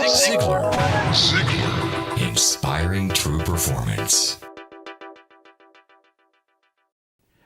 Ziglar. Inspiring true performance.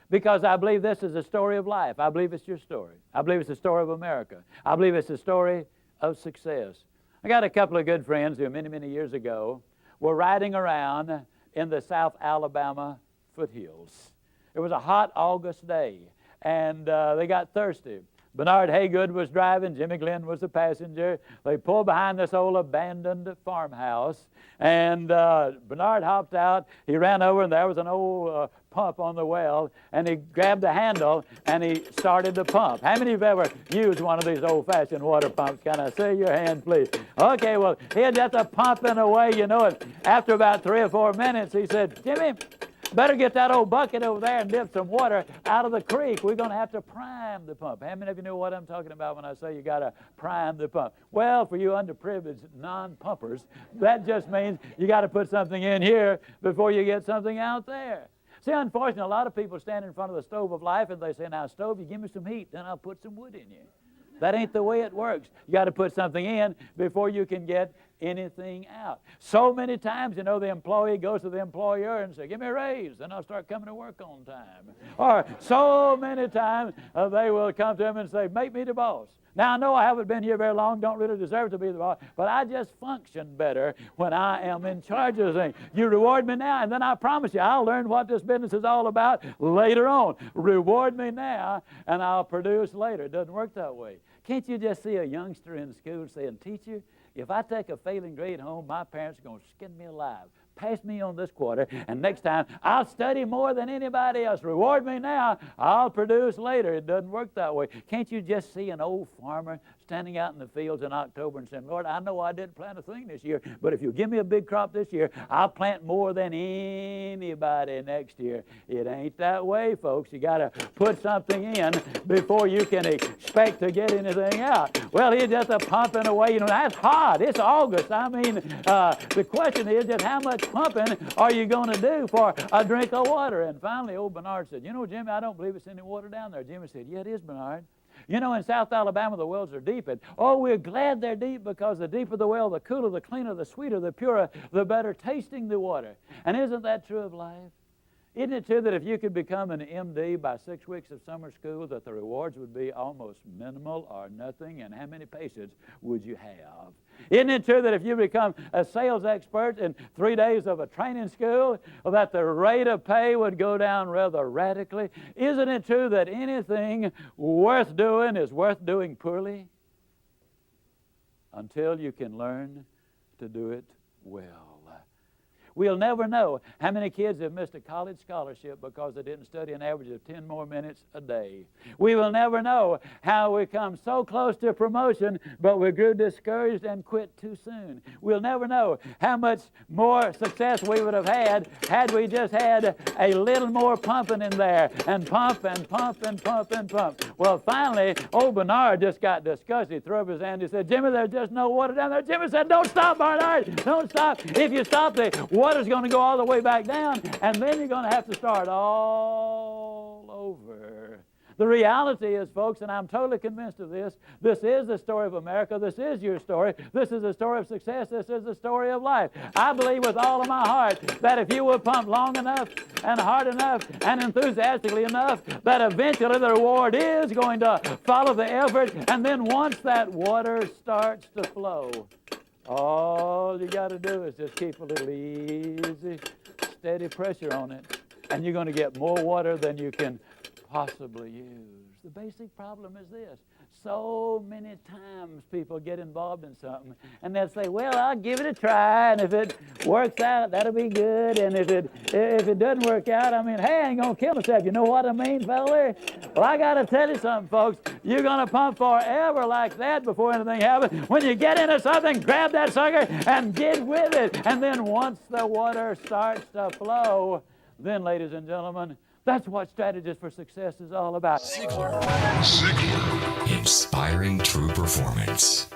Because I believe this is a story of life. I believe it's your story. I believe it's the story of America. I believe it's the story of success. I got a couple of good friends who many, many years ago were riding around in the South Alabama foothills. It was a hot August day, and they got thirsty. Bernard Haygood was driving. Jimmy Glenn was the passenger. They pulled behind this old abandoned farmhouse, and Bernard hopped out. He ran over, and there was an old pump on the well, and he grabbed the handle, and he started the pump. How many of you have ever used one of these old-fashioned water pumps? Can I see your hand, please? Okay, well, he had just a pumping away, you know, and after about 3 or 4 minutes, he said, Jimmy, better get that old bucket over there and dip some water out of the creek. We're going to have to prime the pump. How many of you know what I'm talking about when I say you got to prime the pump? Well, for you underprivileged non-pumpers, that just means you got to put something in here before you get something out there. See, unfortunately, a lot of people stand in front of the stove of life and they say, now, stove, you give me some heat, then I'll put some wood in you. That ain't the way it works. You got to put something in before you can get anything out. So many times, you know, the employee goes to the employer and says, give me a raise, then I'll start coming to work on time. Or so many times they will come to him and say, make me the boss. Now, I know I haven't been here very long, don't really deserve to be the boss, but I just function better when I am in charge of things. You reward me now, and then I promise you, I'll learn what this business is all about later on. Reward me now, and I'll produce later. It doesn't work that way. Can't you just see a youngster in school saying, teacher, if I take a failing grade home, my parents are going to skin me alive. Pass me on this quarter, and next time I'll study more than anybody else. Reward me now, I'll produce later. It doesn't work that way. Can't you just see an old farmer standing out in the fields in October and saying, Lord, I know I didn't plant a thing this year, but if you give me a big crop this year, I'll plant more than anybody next year. It ain't that way, folks. You got to put something in before you can expect to get anything out. Well, he's just pumping away. You know, that's hot. It's August. I mean, the question is just how much pumping are you going to do for a drink of water? And finally, old Bernard said, you know, Jimmy, I don't believe it's any water down there. Jimmy said, yeah, it is, Bernard. You know, in South Alabama, the wells are deep. And, oh, we're glad they're deep because the deeper the well, the cooler, the cleaner, the sweeter, the purer, the better tasting the water. And isn't that true of life? Isn't it true that if you could become an MD by 6 weeks of summer school, that the rewards would be almost minimal or nothing? And how many patients would you have? Isn't it true that if you become a sales expert in 3 days of a training school, that the rate of pay would go down rather radically? Isn't it true that anything worth doing is worth doing poorly? Until you can learn to do it well. We'll never know how many kids have missed a college scholarship because they didn't study an average of 10 more minutes a day. We will never know how we come so close to promotion, but we grew discouraged and quit too soon. We'll never know how much more success we would have had we just had a little more pumping in there, and pump and pump and pump and pump. Well, finally, old Bernard just got disgusted. He threw up his hand. He said, Jimmy, there's just no water down there. Jimmy said, don't stop, Bernard. Don't stop. If you stop, the water's going to go all the way back down, and then you're going to have to start all over. The reality is, folks, and I'm totally convinced of this, this is the story of America. This is your story. This is the story of success. This is the story of life. I believe with all of my heart that if you will pump long enough and hard enough and enthusiastically enough, that eventually the reward is going to follow the effort, and then once that water starts to flow, all you got to do is just keep a little easy, steady pressure on it, and you're going to get more water than you can possibly use. The basic problem is this. So many times people get involved in something, and they'll say, well, I'll give it a try, and if it works out, that'll be good, and if it doesn't work out, I mean, hey, I ain't going to kill myself. You know what I mean, fella? Well, I got to tell you something, folks. You're going to pump forever like that before anything happens. When you get into something, grab that sucker and get with it. And then once the water starts to flow, then, ladies and gentlemen, that's what Strategies for Success is all about. Ziglar. Inspiring true performance.